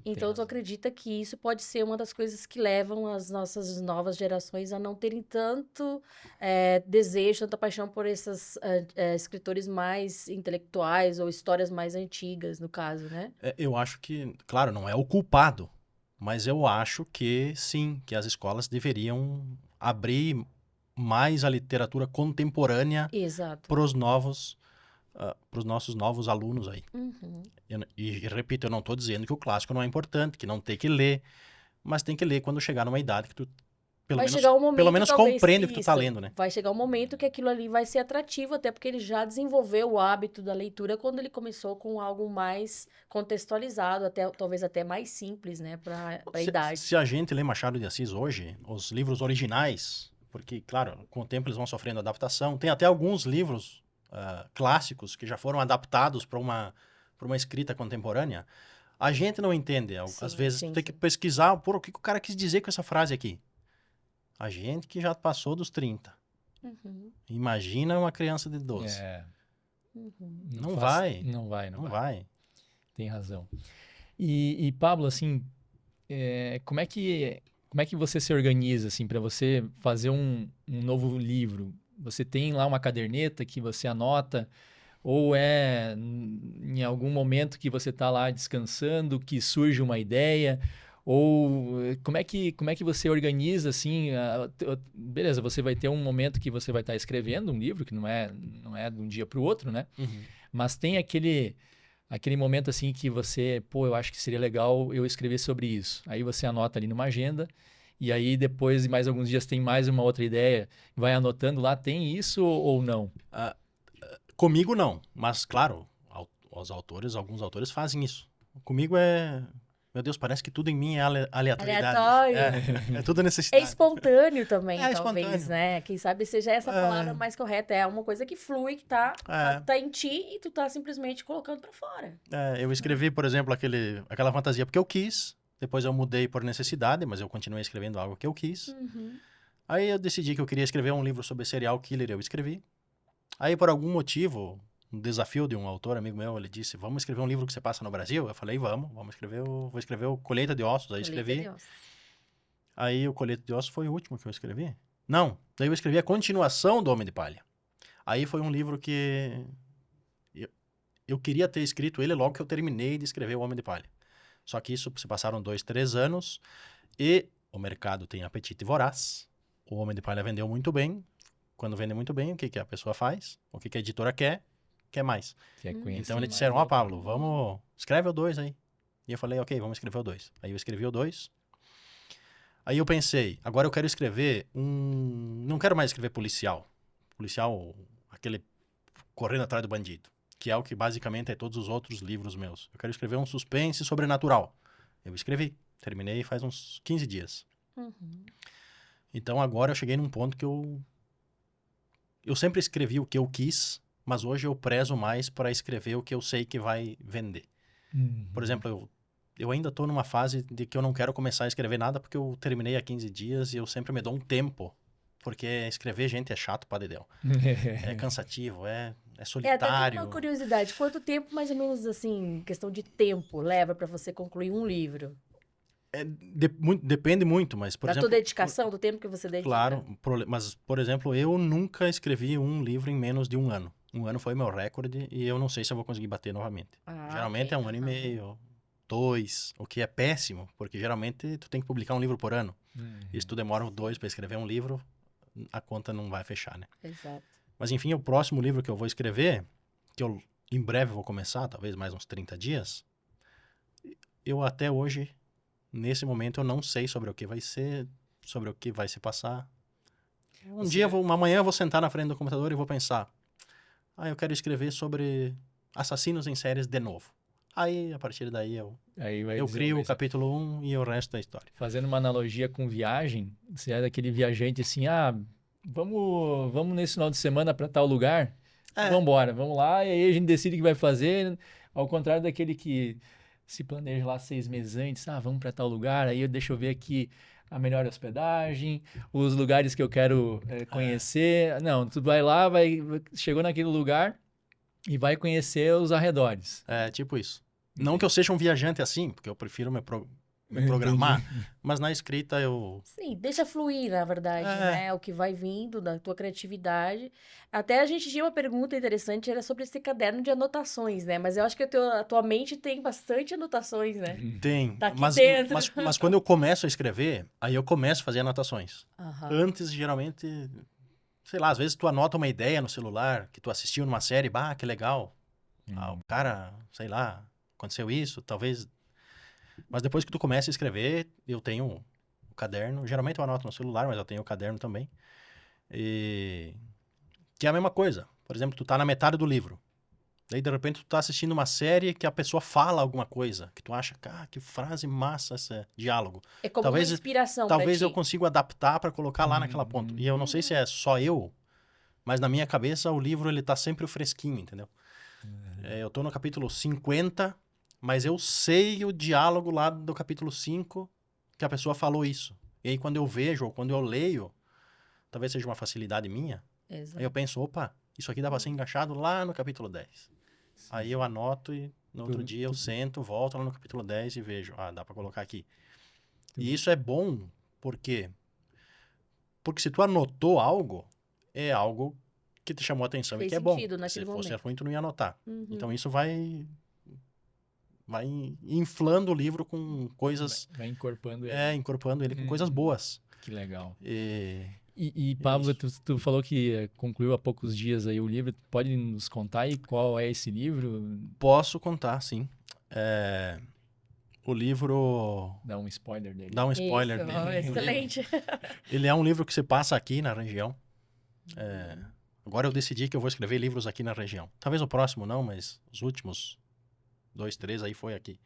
[SPEAKER 2] Então, tu acredita que isso pode ser uma das coisas que levam as nossas novas gerações a não terem tanto desejo, tanta paixão por esses escritores mais intelectuais ou histórias mais antigas, no caso, né?
[SPEAKER 3] Eu acho que, claro, não é o culpado, mas eu acho que sim, que as escolas deveriam abrir mais a literatura contemporânea para os nossos novos alunos aí. E repito, eu não estou dizendo que o clássico não é importante, que não tem que ler, mas tem que ler quando chegar numa idade que tu pelo menos compreende o que tu está lendo, né?
[SPEAKER 2] Vai chegar um momento que aquilo ali vai ser atrativo, até porque ele já desenvolveu o hábito da leitura quando ele começou com algo mais contextualizado, talvez até mais simples, né, para a idade.
[SPEAKER 3] Se a gente lê Machado de Assis hoje, os livros originais, porque, claro, com o tempo eles vão sofrendo adaptação, tem até alguns livros clássicos que já foram adaptados para uma escrita contemporânea, a gente não entende. Às vezes tem que pesquisar, o que o cara quis dizer com essa frase aqui. A gente que já passou dos 30. Imagina uma criança de 12. Não vai.
[SPEAKER 1] Não vai. Tem razão. E Pablo, assim, como é que você se organiza, assim, para você fazer um novo livro? Você tem lá uma caderneta que você anota, ou em algum momento que você está lá descansando, que surge uma ideia, ou como é que você organiza, assim, beleza, você vai ter um momento que você vai estar escrevendo um livro, que não é de um dia para o outro, né? Mas tem aquele momento, assim, que você, eu acho que seria legal eu escrever sobre isso. Aí você anota ali numa agenda. E aí, depois de mais alguns dias, tem mais uma outra ideia, vai anotando lá, tem isso ou não?
[SPEAKER 3] Comigo não, mas claro, alguns autores fazem isso. Comigo meu Deus, parece que tudo em mim é aleatoriedade. É tudo necessidade.
[SPEAKER 2] É espontâneo também, talvez,
[SPEAKER 3] espontâneo.
[SPEAKER 2] né? Quem sabe seja essa palavra mais correta. É uma coisa que flui, que tá em ti e tu tá simplesmente colocando pra fora.
[SPEAKER 3] Eu escrevi, por exemplo, aquela fantasia porque eu quis. Depois eu mudei por necessidade, mas eu continuei escrevendo algo que eu quis. Aí eu decidi que eu queria escrever um livro sobre serial killer, eu escrevi. Aí, por algum motivo, um desafio de um autor, amigo meu, ele disse, vamos escrever um livro que você passa no Brasil? Eu falei, vamos escrever vou escrever o Colheita de Ossos. Aí escrevi. Aí o Colheita de Ossos foi o último que eu escrevi? Não, daí eu escrevi a continuação do Homem de Palha. Aí foi um livro que eu queria ter escrito ele logo que eu terminei de escrever o Homem de Palha. Só que isso se passaram 2, 3 anos e o mercado tem apetite voraz. O Homem de Palha vendeu muito bem. Quando vende muito bem, o que a pessoa faz? O que a editora quer? Quer mais. Então eles disseram, Pablo, escreve o 2 aí. E eu falei, ok, vamos escrever o 2. Aí eu escrevi o 2. Aí eu pensei, agora eu quero escrever não quero mais escrever policial. Policial, aquele correndo atrás do bandido. Que é o que basicamente é todos os outros livros meus. Eu quero escrever um suspense sobrenatural. Eu escrevi. Terminei faz uns 15 dias. Então agora eu cheguei num ponto que eu sempre escrevi o que eu quis, mas hoje eu prezo mais para escrever o que eu sei que vai vender. Por exemplo, eu ainda estou numa fase de que eu não quero começar a escrever nada porque eu terminei há 15 dias e eu sempre me dou um tempo. Porque escrever, gente, é chato pra dedéu. É cansativo, é solitário.
[SPEAKER 2] Até tem uma curiosidade. Quanto tempo, mais ou menos, assim, questão de tempo, leva pra você concluir um livro?
[SPEAKER 3] Depende muito, mas, por exemplo...
[SPEAKER 2] Da tua dedicação, do tempo que você dedica?
[SPEAKER 3] Claro, mas, por exemplo, eu nunca escrevi um livro em menos de 1 ano. 1 ano foi meu recorde e eu não sei se eu vou conseguir bater novamente. Geralmente é 1 ano e meio, 2, o que é péssimo, porque geralmente tu tem que publicar um livro por ano. E se tu demora 2 para escrever um livro, a conta não vai fechar, né?
[SPEAKER 2] Exato.
[SPEAKER 3] Mas, enfim, o próximo livro que eu vou escrever, que eu em breve vou começar, talvez mais uns 30 dias, eu até hoje, nesse momento, eu não sei sobre o que vai ser, sobre o que vai se passar. Uma manhã eu vou sentar na frente do computador e vou pensar, eu quero escrever sobre assassinos em séries de novo. Aí, a partir daí, eu crio o capítulo 1 e o resto da história.
[SPEAKER 1] Fazendo uma analogia com viagem, você é daquele viajante assim, vamos nesse final de semana para tal lugar? Vamos embora, vamos lá, e aí a gente decide o que vai fazer, ao contrário daquele que se planeja lá 6 meses antes, vamos para tal lugar, aí deixa eu ver aqui a melhor hospedagem, os lugares que eu quero conhecer. Não, tu vai lá, chegou naquele lugar e vai conhecer os arredores.
[SPEAKER 3] É, tipo isso. Não que eu seja um viajante assim, porque eu prefiro me programar, mas na escrita eu...
[SPEAKER 2] Sim, deixa fluir, na verdade, né? O que vai vindo da tua criatividade. Até a gente tinha uma pergunta interessante, era sobre esse caderno de anotações, né? Mas eu acho que a tua mente tem bastante anotações, né?
[SPEAKER 3] Tem,
[SPEAKER 2] Tá aqui dentro.
[SPEAKER 3] mas quando eu começo a escrever, aí eu começo a fazer anotações.
[SPEAKER 2] Aham.
[SPEAKER 3] Antes, geralmente, sei lá, às vezes tu anota uma ideia no celular, que tu assistiu numa série, que legal. O cara, sei lá, aconteceu isso, talvez... Mas depois que tu começa a escrever, eu tenho o caderno. Geralmente eu anoto no celular, mas eu tenho o caderno também. E... que é a mesma coisa. Por exemplo, tu tá na metade do livro. Daí, de repente, tu tá assistindo uma série que a pessoa fala alguma coisa. Que tu acha, que frase massa esse diálogo.
[SPEAKER 2] É como uma inspiração pra
[SPEAKER 3] Talvez
[SPEAKER 2] ti.
[SPEAKER 3] eu consiga adaptar para colocar lá naquela ponta. E eu não sei se é só eu, mas na minha cabeça o livro ele tá sempre fresquinho, entendeu? Eu tô no capítulo 50... mas eu sei o diálogo lá do capítulo 5 que a pessoa falou isso. E aí, quando eu vejo ou quando eu leio, talvez seja uma facilidade minha,
[SPEAKER 2] Exato.
[SPEAKER 3] aí eu penso, opa, isso aqui dá pra ser encaixado lá no capítulo 10. Sim. Aí eu anoto e no outro dia eu sento, volto lá no capítulo 10 e vejo, dá pra colocar aqui. E isso é bom, por quê? Porque se tu anotou algo, é algo que te chamou a atenção e que é bom. Se fosse ruim, tu não ia anotar. Então isso vai inflando o livro com coisas...
[SPEAKER 1] Vai encorpando ele.
[SPEAKER 3] Encorpando ele com coisas boas.
[SPEAKER 1] Que legal.
[SPEAKER 3] E
[SPEAKER 1] Pablo, tu falou que concluiu há poucos dias aí o livro. Pode nos contar aí qual é esse livro?
[SPEAKER 3] Posso contar, sim. O livro...
[SPEAKER 1] Dá um spoiler dele.
[SPEAKER 3] Dá um spoiler
[SPEAKER 2] Isso,
[SPEAKER 3] dele.
[SPEAKER 2] excelente.
[SPEAKER 3] Ele é um livro que se passa aqui na região. Agora eu decidi que eu vou escrever livros aqui na região. Talvez o próximo não, mas os últimos 2, 3 aí foi aqui.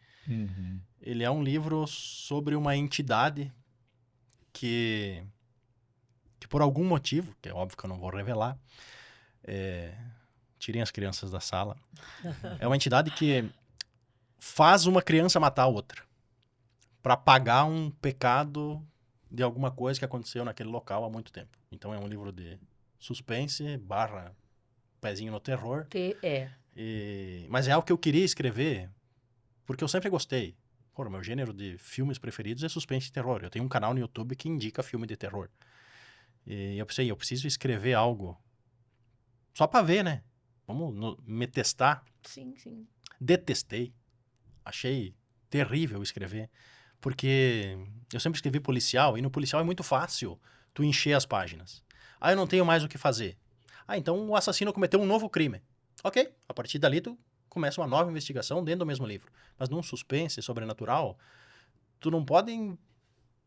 [SPEAKER 3] Ele é um livro sobre uma entidade que por algum motivo, que é óbvio que eu não vou revelar, tirem as crianças da sala, é uma entidade que faz uma criança matar a outra para pagar um pecado de alguma coisa que aconteceu naquele local há muito tempo. Então é um livro de suspense / pezinho no terror. Mas é algo que eu queria escrever porque eu sempre gostei. Meu gênero de filmes preferidos é suspense e terror. Eu tenho um canal no YouTube que indica filme de terror. E eu pensei, eu preciso escrever algo só pra ver, né? Vamos me testar.
[SPEAKER 2] Sim, sim.
[SPEAKER 3] Detestei. Achei terrível escrever. Porque eu sempre escrevi policial, e no policial é muito fácil tu encher as páginas. Eu não tenho mais o que fazer. Então o assassino cometeu um novo crime. Ok, a partir dali tu começa uma nova investigação dentro do mesmo livro. Mas num suspense sobrenatural, tu não pode...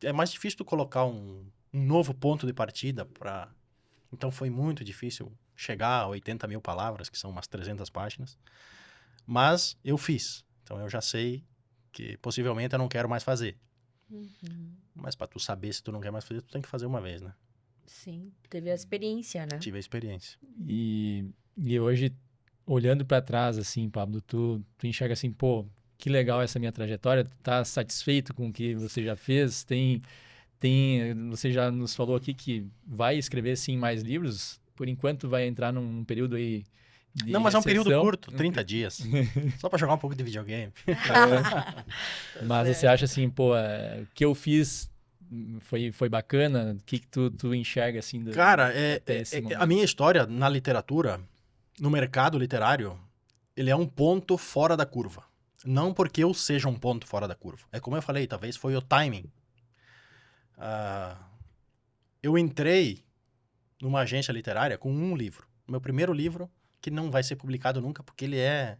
[SPEAKER 3] É mais difícil tu colocar um novo ponto de partida para... Então foi muito difícil chegar a 80 mil palavras, que são umas 300 páginas. Mas eu fiz. Então eu já sei que possivelmente eu não quero mais fazer. Mas para tu saber se tu não quer mais fazer, tu tem que fazer uma vez, né?
[SPEAKER 2] Sim, teve a experiência, né?
[SPEAKER 3] Tive a experiência.
[SPEAKER 1] E hoje, olhando para trás, assim, Pablo, tu enxerga assim, pô, que legal essa minha trajetória, tu tá satisfeito com o que você já fez? Você já nos falou aqui que vai escrever, sim, mais livros, por enquanto vai entrar num período aí de
[SPEAKER 3] Não, mas é um
[SPEAKER 1] recessão.
[SPEAKER 3] período curto, 30 dias. Só para jogar um pouco de videogame.
[SPEAKER 1] Mas você acha assim, pô, o que eu fiz foi bacana? O que tu enxerga assim?
[SPEAKER 3] Cara, a minha história na literatura, no mercado literário, ele é um ponto fora da curva. Não porque eu seja um ponto fora da curva. É como eu falei, talvez foi o timing. Eu entrei numa agência literária com um livro. Meu primeiro livro, que não vai ser publicado nunca, porque ele é,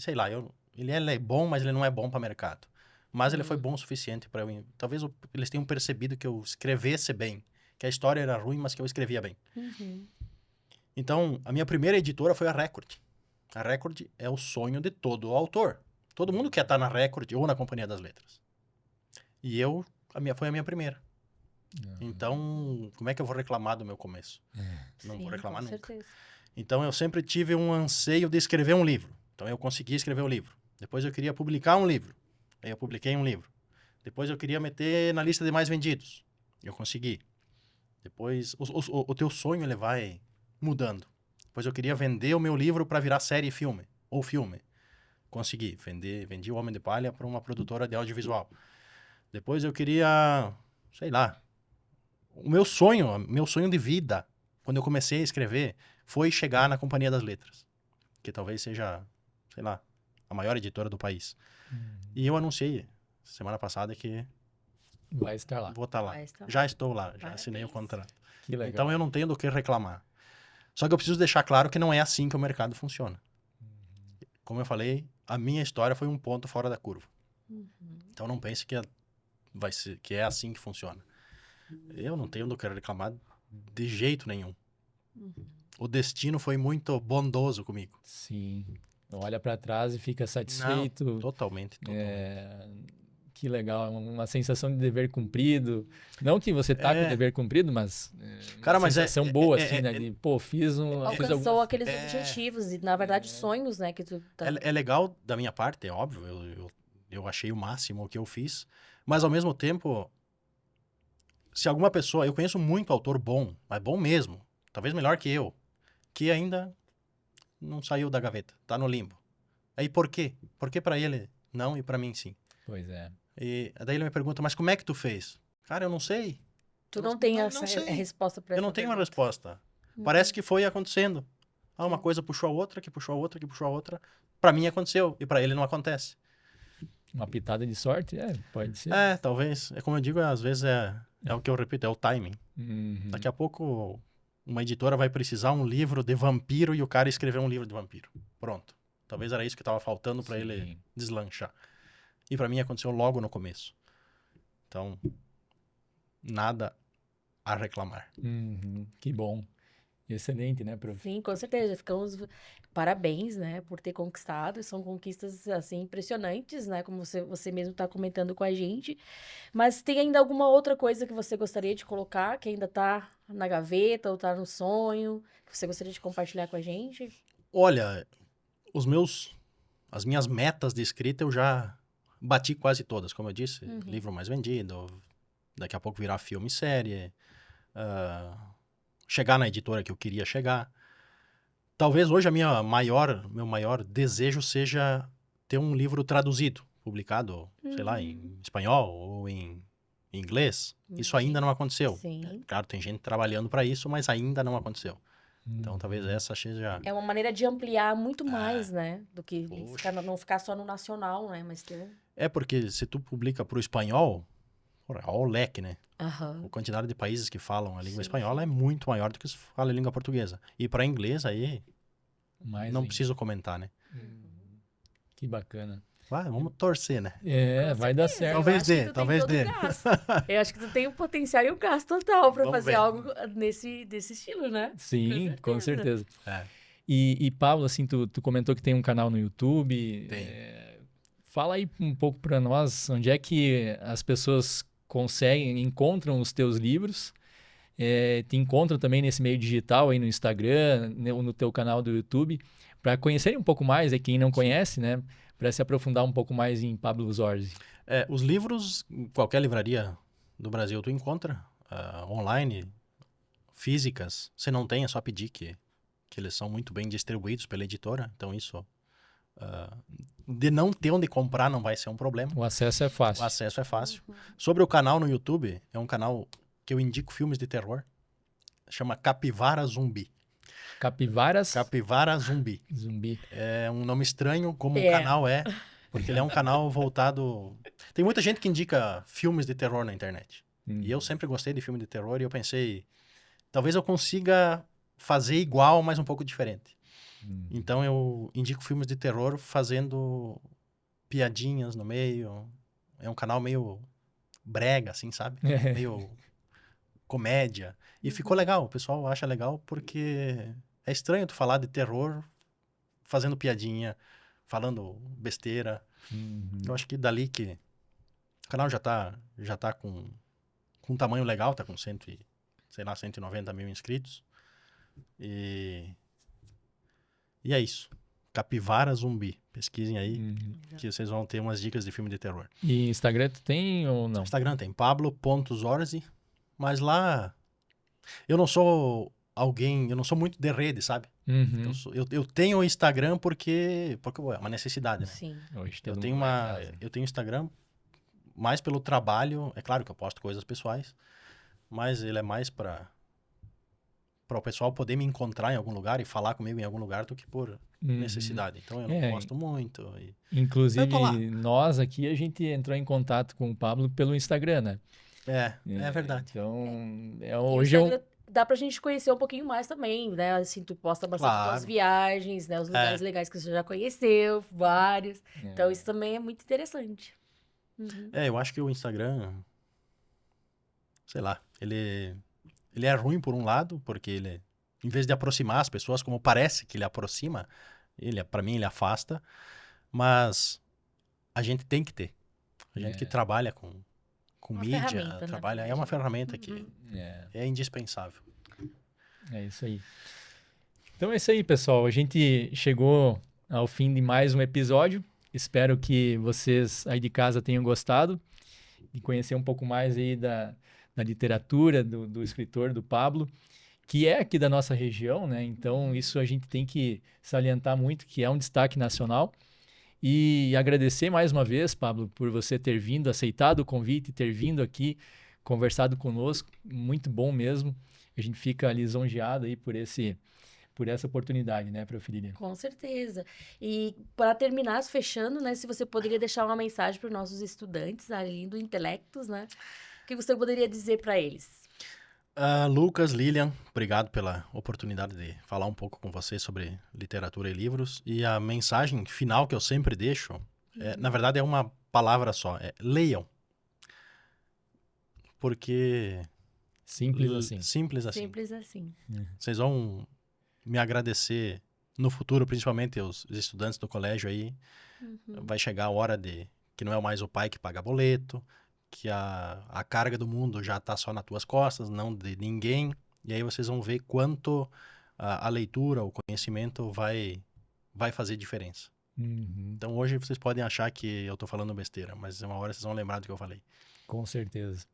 [SPEAKER 3] sei lá, ele é bom, mas ele não é bom para mercado. Mas ele foi bom o suficiente para eu... Talvez eles tenham percebido que eu escrevesse bem, que a história era ruim, mas que eu escrevia bem. Então, a minha primeira editora foi a Record. A Record é o sonho de todo autor. Todo mundo quer estar na Record ou na Companhia das Letras. E foi a minha primeira. Então, como é que eu vou reclamar do meu começo? Não vou reclamar nunca.
[SPEAKER 2] Certeza.
[SPEAKER 3] Então, eu sempre tive um anseio de escrever um livro. Então, eu consegui escrever o livro. Depois, eu queria publicar um livro. Aí, eu publiquei um livro. Depois, eu queria meter na lista de mais vendidos. Eu consegui. Depois, o teu sonho, ele vai mudando. Depois, eu queria vender o meu livro para virar série e filme. Ou filme. Consegui. Vendi O Homem de Palha para uma produtora de audiovisual. Depois, eu queria, sei lá, o meu sonho de vida, quando eu comecei a escrever, foi chegar na Companhia das Letras. Que talvez seja, sei lá, a maior editora do país. E eu anunciei semana passada que
[SPEAKER 1] Vai estar lá.
[SPEAKER 3] vou estar lá.
[SPEAKER 2] Vai estar
[SPEAKER 3] Já estou lá, já
[SPEAKER 2] Parabéns.
[SPEAKER 3] assinei o contrato.
[SPEAKER 1] Que legal.
[SPEAKER 3] Então eu não tenho do que reclamar. Só que eu preciso deixar claro que não é assim que o mercado funciona. Como eu falei, a minha história foi um ponto fora da curva. Então não pense que é assim que funciona. Eu não tenho do que reclamar de jeito nenhum. O destino foi muito bondoso comigo.
[SPEAKER 1] Sim. Olha para trás e fica satisfeito.
[SPEAKER 3] Totalmente.
[SPEAKER 1] Que legal, uma sensação de dever cumprido. Não que você tá com o dever cumprido, mas
[SPEAKER 3] Cara,
[SPEAKER 1] uma
[SPEAKER 3] mas
[SPEAKER 1] sensação boa, assim, né? De, pô,
[SPEAKER 2] Alcançou aqueles objetivos e, na verdade, sonhos, né? Que tu tá...
[SPEAKER 3] É legal da minha parte, é óbvio. Eu achei o máximo o que eu fiz. Mas, ao mesmo tempo, se alguma pessoa... Eu conheço muito autor bom, mas bom mesmo. Talvez melhor que eu. Que ainda não saiu da gaveta. Tá no limbo. Aí, por quê? Por que pra ele não e pra mim sim?
[SPEAKER 1] Pois é.
[SPEAKER 3] E daí ele me pergunta, mas como é que tu fez? Cara, eu não sei.
[SPEAKER 2] Tu não tem
[SPEAKER 3] não
[SPEAKER 2] essa
[SPEAKER 3] sei.
[SPEAKER 2] resposta pra essa
[SPEAKER 3] Eu não tenho uma
[SPEAKER 2] pergunta.
[SPEAKER 3] resposta. Parece que foi acontecendo. Uma coisa puxou a outra, que puxou a outra, que puxou a outra. Pra mim aconteceu, e pra ele não acontece.
[SPEAKER 1] Uma pitada de sorte? Pode ser.
[SPEAKER 3] Talvez. É como eu digo, às vezes é o que eu repito, é o timing.
[SPEAKER 1] Uhum.
[SPEAKER 3] Daqui a pouco, uma editora vai precisar um livro de vampiro e o cara escreveu um livro de vampiro. Pronto. Talvez era isso que estava faltando para ele deslanchar. E para mim aconteceu logo no começo. Então, nada a reclamar.
[SPEAKER 1] Uhum. Que bom. Excelente, né, prof?
[SPEAKER 2] Sim, com certeza. Ficamos... Parabéns, né, por ter conquistado. São conquistas, assim, impressionantes, né, como você mesmo está comentando com a gente. Mas tem ainda alguma outra coisa que você gostaria de colocar, que ainda está na gaveta ou está no sonho, que você gostaria de compartilhar com a gente?
[SPEAKER 3] Olha, as minhas metas de escrita eu já bati quase todas, como eu disse. Livro mais vendido, daqui a pouco virar filme e série, chegar na editora que eu queria chegar. Talvez hoje meu maior desejo seja ter um livro traduzido, publicado, sei lá, em espanhol ou em inglês. Isso ainda não aconteceu.
[SPEAKER 2] Sim.
[SPEAKER 3] Claro, tem gente trabalhando para isso, mas ainda não aconteceu. Então, talvez essa seja...
[SPEAKER 2] É uma maneira de ampliar muito mais, né? Do que não ficar só no nacional, né? Mas ter...
[SPEAKER 3] porque se tu publica para o espanhol, olha o leque, né?
[SPEAKER 2] Aham.
[SPEAKER 3] A quantidade de países que falam a língua espanhola é muito maior do que se fala a língua portuguesa. E para inglês, aí, não preciso comentar, né?
[SPEAKER 1] Que bacana.
[SPEAKER 3] Vamos torcer, né?
[SPEAKER 1] Vai dar certo.
[SPEAKER 3] Talvez dê, talvez dê.
[SPEAKER 2] Eu acho que tu tem o potencial e o gasto total pra
[SPEAKER 3] Vamos
[SPEAKER 2] fazer
[SPEAKER 3] ver.
[SPEAKER 2] algo desse estilo, né?
[SPEAKER 1] Sim, com certeza.
[SPEAKER 3] É.
[SPEAKER 1] E Paulo, assim, tu comentou que tem um canal no YouTube.
[SPEAKER 3] Tem.
[SPEAKER 1] Fala aí um pouco para nós, onde é que as pessoas encontram os teus livros, te encontram também nesse meio digital aí no Instagram, no teu canal do YouTube, para conhecerem um pouco mais, quem não conhece, né? Para se aprofundar um pouco mais em Pablo Zorzi.
[SPEAKER 3] Os livros, em qualquer livraria do Brasil tu encontra, online, físicas. Se não tem, é só pedir que eles são muito bem distribuídos pela editora. Então isso, de não ter onde comprar não vai ser um problema.
[SPEAKER 1] O acesso é fácil.
[SPEAKER 3] O acesso é fácil. Sobre o canal no YouTube, é um canal que eu indico filmes de terror. Chama Capivara Zumbi.
[SPEAKER 1] Capivaras?
[SPEAKER 3] Capivara Zumbi.
[SPEAKER 1] Zumbi.
[SPEAKER 3] É um nome estranho, como o canal é. Porque ele é um canal voltado... Tem muita gente que indica filmes de terror na internet. E eu sempre gostei de filme de terror e eu pensei... Talvez eu consiga fazer igual, mas um pouco diferente. Então eu indico filmes de terror fazendo piadinhas no meio. É um canal meio brega, assim, sabe? Meio comédia. E ficou legal, o pessoal acha legal porque é estranho tu falar de terror fazendo piadinha, falando besteira. Eu acho que dali que o canal já tá com um tamanho legal, tá com 190 mil inscritos. E é isso. Capivara Zumbi. Pesquisem aí que vocês vão ter umas dicas de filme de terror.
[SPEAKER 1] E Instagram tu tem ou não?
[SPEAKER 3] Instagram tem pablo.zorzi, mas lá eu não sou muito de rede, sabe?
[SPEAKER 1] Uhum.
[SPEAKER 3] Eu tenho o Instagram porque é uma necessidade, né?
[SPEAKER 2] Sim.
[SPEAKER 1] Hoje
[SPEAKER 3] Eu
[SPEAKER 1] todo
[SPEAKER 3] tenho
[SPEAKER 1] mundo vai em casa.
[SPEAKER 3] eu tenho Instagram mais pelo trabalho, é claro que eu posto coisas pessoais, mas ele é mais para o pessoal poder me encontrar em algum lugar e falar comigo em algum lugar do que por necessidade. Então eu não posto muito.
[SPEAKER 1] Inclusive,
[SPEAKER 3] eu tô lá.
[SPEAKER 1] nós aqui, a gente entrou em contato com o Pablo pelo Instagram, né?
[SPEAKER 3] É verdade.
[SPEAKER 1] Então,
[SPEAKER 2] E
[SPEAKER 1] hoje
[SPEAKER 2] o Instagram dá pra gente conhecer um pouquinho mais também, né? Assim, tu posta bastante
[SPEAKER 3] Claro.
[SPEAKER 2] tuas viagens, né? Os lugares legais que você já conheceu, vários.
[SPEAKER 1] É.
[SPEAKER 2] Então, isso também é muito interessante.
[SPEAKER 3] Eu acho que o Instagram, sei lá, ele é ruim por um lado, porque ele, em vez de aproximar as pessoas, como parece que ele aproxima, para mim ele afasta, mas a gente tem que ter. A gente que trabalha com
[SPEAKER 2] Uma
[SPEAKER 3] mídia,
[SPEAKER 2] ferramenta, na
[SPEAKER 3] é uma
[SPEAKER 2] verdade.
[SPEAKER 3] ferramenta que é indispensável.
[SPEAKER 1] É isso aí. Então é isso aí, pessoal. A gente chegou ao fim de mais um episódio. Espero que vocês aí de casa tenham gostado e conhecer um pouco mais aí da literatura do escritor, do Pablo, que é aqui da nossa região, né? Então isso a gente tem que salientar muito, que é um destaque nacional. E agradecer mais uma vez, Pablo, por você ter vindo, aceitado o convite, ter vindo aqui, conversado conosco. Muito bom mesmo. A gente fica lisonjeado aí por essa oportunidade, né, Profililia?
[SPEAKER 2] Com certeza. E para terminar, fechando, né? Se você poderia deixar uma mensagem para os nossos estudantes ali do Intelectus, né? O que você poderia dizer para eles?
[SPEAKER 3] Lucas, Lilian, obrigado pela oportunidade de falar um pouco com vocês sobre literatura e livros. E a mensagem final que eu sempre deixo, na verdade, é uma palavra só: leiam. Porque.
[SPEAKER 1] Simples assim.
[SPEAKER 3] Simples assim.
[SPEAKER 2] Simples assim.
[SPEAKER 3] Vocês vão me agradecer no futuro, principalmente os estudantes do colégio aí. Vai chegar a hora que não é mais o pai que paga boleto, que a carga do mundo já está só nas tuas costas, não de ninguém. E aí vocês vão ver quanto a leitura, o conhecimento vai fazer diferença. Então hoje vocês podem achar que eu estou falando besteira, mas uma hora vocês vão lembrar do que eu falei.
[SPEAKER 1] Com certeza.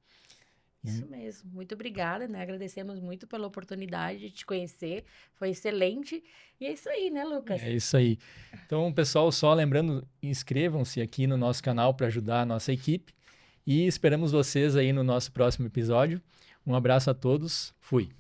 [SPEAKER 2] Isso mesmo. Muito obrigada, né? Agradecemos muito pela oportunidade de te conhecer. Foi excelente. E é isso aí, né, Lucas?
[SPEAKER 1] É isso aí. Então, pessoal, só lembrando, inscrevam-se aqui no nosso canal para ajudar a nossa equipe. E esperamos vocês aí no nosso próximo episódio. Um abraço a todos. Fui.